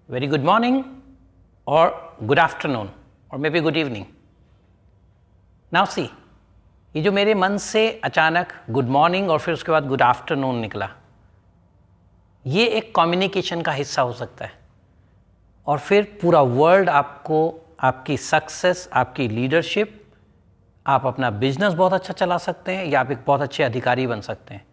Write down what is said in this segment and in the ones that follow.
very good morning or good afternoon or maybe good evening. Now see, ये जो मेरे मन से अचानक गुड मॉर्निंग और फिर उसके बाद गुड आफ्टरनून निकला, ये एक कम्युनिकेशन का हिस्सा हो सकता है और फिर पूरा वर्ल्ड आपको, आपकी सक्सेस, आपकी लीडरशिप, आप अपना बिजनेस बहुत अच्छा चला सकते हैं या आप एक बहुत अच्छे अधिकारी बन सकते हैं,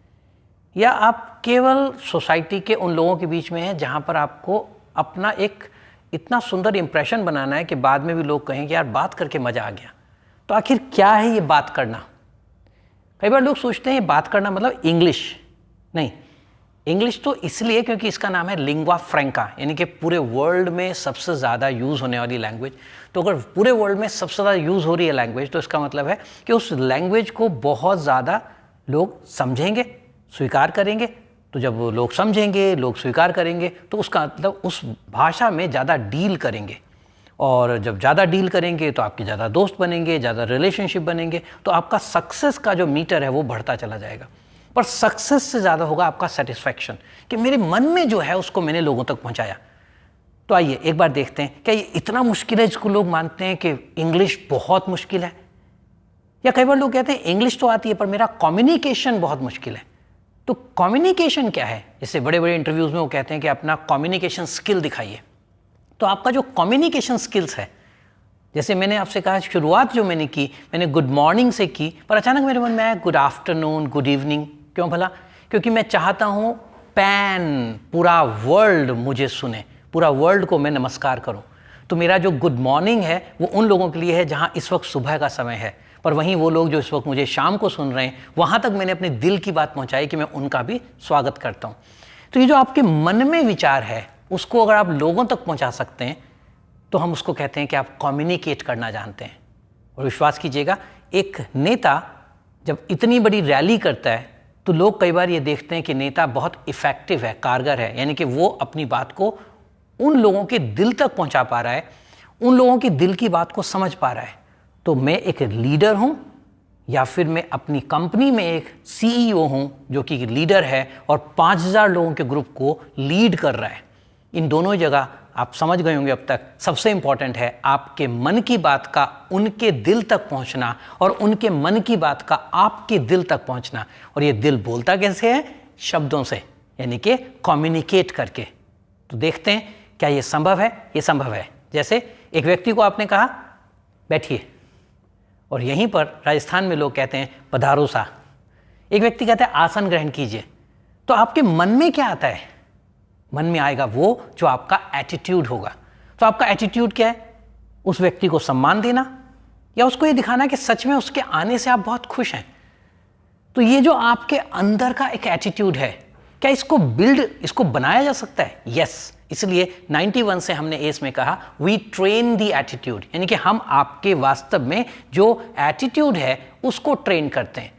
या आप केवल सोसाइटी के उन लोगों के बीच में हैं जहाँ पर आपको अपना एक इतना सुंदर इंप्रेशन बनाना है कि बाद में भी लोग कहें कि यार बात करके मज़ा आ गया। तो आखिर क्या है ये बात करना? कई बार लोग सोचते हैं ये बात करना मतलब इंग्लिश। नहीं, इंग्लिश तो इसलिए क्योंकि इसका नाम है लिंग्वा फ्रैंका, यानी कि पूरे वर्ल्ड में सबसे ज़्यादा यूज़ होने वाली लैंग्वेज। तो अगर पूरे वर्ल्ड में सबसे ज़्यादा यूज़ हो रही है लैंग्वेज, तो इसका मतलब है कि उस लैंग्वेज को बहुत ज़्यादा लोग समझेंगे, स्वीकार करेंगे। तो जब वो लोग समझेंगे, लोग स्वीकार करेंगे, तो उसका मतलब उस भाषा में ज़्यादा डील करेंगे, और जब ज़्यादा डील करेंगे तो आपके ज़्यादा दोस्त बनेंगे, ज़्यादा रिलेशनशिप बनेंगे, तो आपका सक्सेस का जो मीटर है वो बढ़ता चला जाएगा। पर सक्सेस से ज़्यादा होगा आपका सेटिस्फैक्शन, कि मेरे मन में जो है उसको मैंने लोगों तक पहुँचाया। तो आइए एक बार देखते हैं, क्या ये इतना मुश्किल है जिसको लोग मानते हैं कि इंग्लिश बहुत मुश्किल है? या कई बार लोग कहते हैं इंग्लिश तो आती है पर मेरा कम्युनिकेशन बहुत मुश्किल है। तो कम्युनिकेशन क्या है? जैसे बड़े बड़े इंटरव्यूज़ में वो कहते हैं कि अपना कम्युनिकेशन स्किल दिखाइए। तो आपका जो कम्युनिकेशन स्किल्स है, जैसे मैंने आपसे कहा शुरुआत जो मैंने की, मैंने गुड मॉर्निंग से की, पर अचानक मेरे मन में आया गुड आफ्टरनून, गुड इवनिंग। क्यों भला? क्योंकि मैं चाहता हूँ पैन पूरा वर्ल्ड मुझे सुने, पूरा वर्ल्ड को मैं नमस्कार करूँ। तो मेरा जो गुड मॉर्निंग है वो उन लोगों के लिए है जहाँ इस वक्त सुबह का समय है, पर वहीं वो लोग जो इस वक्त मुझे शाम को सुन रहे हैं, वहाँ तक मैंने अपने दिल की बात पहुँचाई कि मैं उनका भी स्वागत करता हूँ। तो ये जो आपके मन में विचार है उसको अगर आप लोगों तक पहुँचा सकते हैं तो हम उसको कहते हैं कि आप कम्युनिकेट करना जानते हैं। और विश्वास कीजिएगा, एक नेता जब इतनी बड़ी रैली करता है तो लोग कई बार ये देखते हैं कि नेता बहुत इफ़ेक्टिव है, कारगर है, यानी कि वो अपनी बात को उन लोगों के दिल तक पहुंचा पा रहा है, उन लोगों की दिल की बात को समझ पा रहा है। तो मैं एक लीडर हूं या फिर मैं अपनी कंपनी में एक सीईओ हूं जो कि लीडर है और 5000 लोगों के ग्रुप को लीड कर रहा है, इन दोनों जगह आप समझ गए होंगे अब तक सबसे इंपॉर्टेंट है आपके मन की बात का उनके दिल तक पहुंचना और उनके मन की बात का आपके दिल तक पहुंचना। और ये दिल बोलता कैसे है? शब्दों से, यानी कि कम्युनिकेट करके। तो देखते हैं क्या ये संभव है? ये संभव है। जैसे एक व्यक्ति को आपने कहा बैठिए, और यहीं पर राजस्थान में लोग कहते हैं पधारो सा। एक व्यक्ति कहता है आसन ग्रहण कीजिए। तो आपके मन में क्या आता है? मन में आएगा वो जो आपका एटीट्यूड होगा। तो आपका एटीट्यूड क्या है? उस व्यक्ति को सम्मान देना या उसको ये दिखाना कि सच में उसके आने से आप बहुत खुश हैं। तो ये जो आपके अंदर का एक एटीट्यूड है, क्या इसको बनाया जा सकता है? यस। इसलिए 91 से हमने एस में कहा वी ट्रेन दी एटीट्यूड, यानी कि हम आपके वास्तव में जो एटीट्यूड है उसको ट्रेन करते हैं।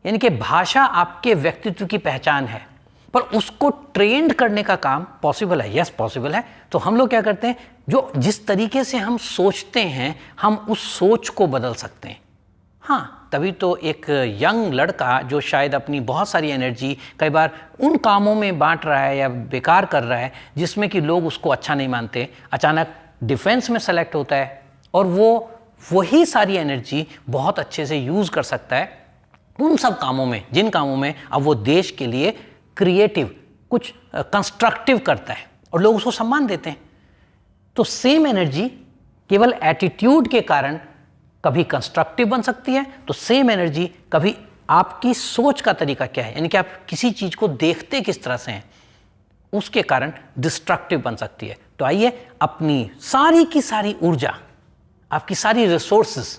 यानी कि भाषा आपके व्यक्तित्व की पहचान है, पर उसको ट्रेंड करने का काम पॉसिबल है। यस, पॉसिबल है। तो हम लोग क्या करते हैं, जो जिस तरीके से हम सोचते हैं हम उस सोच को बदल सकते हैं। हाँ, तभी तो एक यंग लड़का जो शायद अपनी बहुत सारी एनर्जी कई बार उन कामों में बांट रहा है या बेकार कर रहा है जिसमें कि लोग उसको अच्छा नहीं मानते, अचानक डिफेंस में सेलेक्ट होता है और वो वही सारी एनर्जी बहुत अच्छे से यूज़ कर सकता है उन सब कामों में जिन कामों में अब वो देश के लिए क्रिएटिव कुछ कंस्ट्रक्टिव करता है और लोग उसको सम्मान देते हैं। तो सेम एनर्जी केवल एटीट्यूड के कारण कभी कंस्ट्रक्टिव बन सकती है, तो सेम एनर्जी कभी आपकी सोच का तरीका क्या है, यानी कि आप किसी चीज़ को देखते किस तरह से हैं, उसके कारण डिस्ट्रक्टिव बन सकती है। तो आइए अपनी सारी की सारी ऊर्जा, आपकी सारी रिसोर्सेज,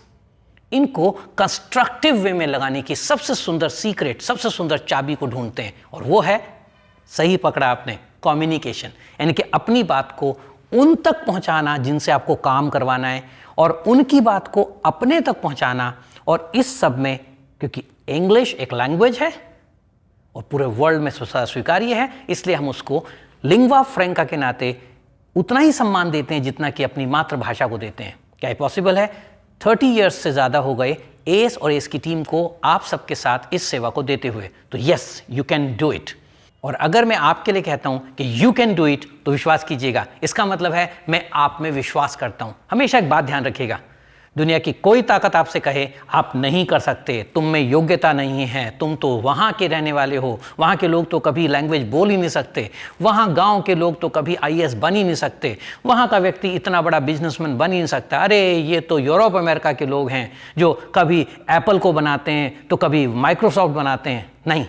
इनको कंस्ट्रक्टिव वे में लगाने की सबसे सुंदर सीक्रेट, सबसे सुंदर चाबी को ढूंढते हैं, और वो है, सही पकड़ा आपने, कम्युनिकेशन। यानी कि अपनी बात को उन तक पहुंचाना जिनसे आपको काम करवाना है और उनकी बात को अपने तक पहुंचाना। और इस सब में क्योंकि इंग्लिश एक लैंग्वेज है और पूरे वर्ल्ड में स्वीकार्य है, इसलिए हम उसको लिंग्वा फ्रैंका के नाते उतना ही सम्मान देते हैं जितना कि अपनी मातृभाषा को देते हैं। क्या ये पॉसिबल है? 30 ईयर्स से ज़्यादा हो गए एस और एस की टीम को आप सबके साथ इस सेवा को देते हुए। तो yes, you can do it. और अगर मैं आपके लिए कहता हूं कि यू कैन डू इट, तो विश्वास कीजिएगा, इसका मतलब है मैं आप में विश्वास करता हूं। हमेशा एक बात ध्यान रखिएगा, दुनिया की कोई ताकत आपसे कहे आप नहीं कर सकते, तुम में योग्यता नहीं है, तुम तो वहाँ के रहने वाले हो, वहाँ के लोग तो कभी लैंग्वेज बोल ही नहीं सकते, वहाँ गांव के लोग तो कभी आईएएस बन ही नहीं सकते, वहाँ का व्यक्ति इतना बड़ा बिजनेसमैन बन ही नहीं सकता, अरे ये तो यूरोप अमेरिका के लोग हैं जो कभी एप्पल को बनाते हैं तो कभी माइक्रोसॉफ्ट बनाते हैं। नहीं,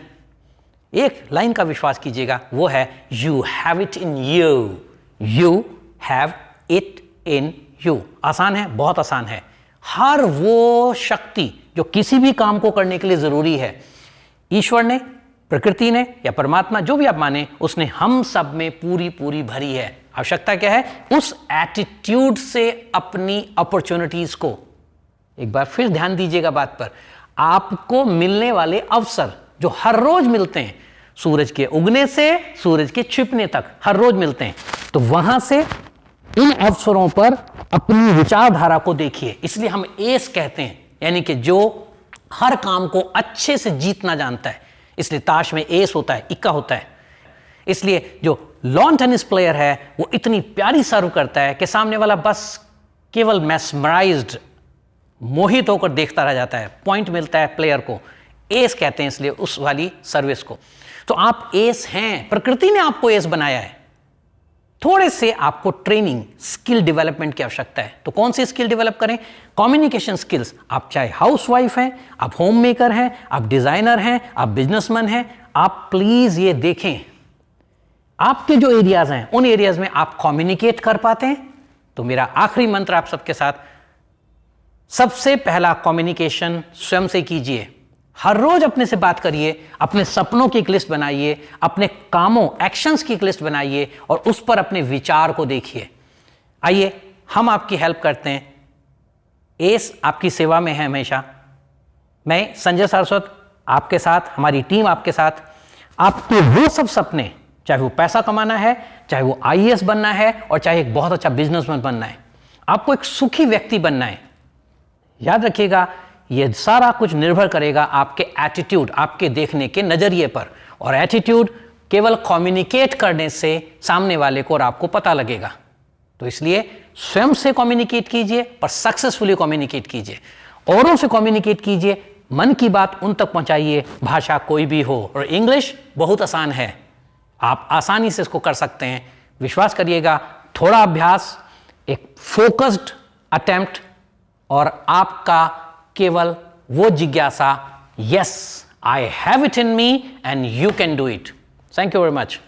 एक लाइन का विश्वास कीजिएगा, वो है you have it in you, you have it in you. आसान है, बहुत आसान है। हर वो शक्ति जो किसी भी काम को करने के लिए जरूरी है, ईश्वर ने, प्रकृति ने या परमात्मा, जो भी आप माने, उसने हम सब में पूरी पूरी भरी है। आवश्यकता क्या है? उस एटीट्यूड से अपनी अपॉर्चुनिटीज को, एक बार फिर ध्यान दीजिएगा बात पर, आपको मिलने वाले अवसर जो हर रोज मिलते हैं, सूरज के उगने से सूरज के छिपने तक हर रोज मिलते हैं, तो वहां से इन अवसरों पर अपनी विचारधारा को देखिए। इसलिए हम एस कहते हैं, यानी कि जो हर काम को अच्छे से जीतना जानता है। इसलिए ताश में एस होता है, इक्का होता है। इसलिए जो लॉन टेनिस प्लेयर है वो इतनी प्यारी सर्व करता है कि सामने वाला बस केवल मैस्मराइज्ड, मोहित होकर देखता रह जाता है। पॉइंट मिलता है प्लेयर को, एस कहते हैं इसलिए उस वाली सर्विस को। तो आप एस हैं, प्रकृति ने आपको एस बनाया है। थोड़े से आपको ट्रेनिंग, स्किल डेवलपमेंट की आवश्यकता है। तो कौन सी स्किल डेवलप करें? Communication skills. आप चाहे हाउसवाइफ हैं, आप होम मेकर हैं, आप डिजाइनर हैं, आप बिजनेसमैन हैं, आप प्लीज ये देखें, आपके जो एरियाज हैं उन एरियाज में आप कम्युनिकेट कर पाते हैं। तो मेरा आखिरी मंत्र आप सबके साथ, सबसे पहला कम्युनिकेशन स्वयं से कीजिए। हर रोज अपने से बात करिए, अपने सपनों की एक लिस्ट बनाइए, अपने कामों, एक्शंस की एक लिस्ट बनाइए और उस पर अपने विचार को देखिए। आइए हम आपकी हेल्प करते हैं, एस आपकी सेवा में है हमेशा। मैं संजय सारस्वत आपके साथ, हमारी टीम आपके साथ, आपके वो सब सपने, चाहे वो पैसा कमाना है, चाहे वो आईएएस बनना है और चाहे एक बहुत अच्छा बिजनेसमैन बनना है, आपको एक सुखी व्यक्ति बनना है, याद रखिएगा ये सारा कुछ निर्भर करेगा आपके एटीट्यूड, आपके देखने के नजरिए पर। और एटीट्यूड केवल कम्युनिकेट करने से सामने वाले को और आपको पता लगेगा। तो इसलिए स्वयं से कम्युनिकेट कीजिए, पर सक्सेसफुली कम्युनिकेट कीजिए, औरों से कम्युनिकेट कीजिए, मन की बात उन तक पहुंचाइए, भाषा कोई भी हो। और इंग्लिश बहुत आसान है, आप आसानी से इसको कर सकते हैं। विश्वास करिएगा, थोड़ा अभ्यास, एक फोकस्ड अटेम्प्ट और आपका केवल वो जिज्ञासा, yes I have it in me and you can do it. Thank you very much.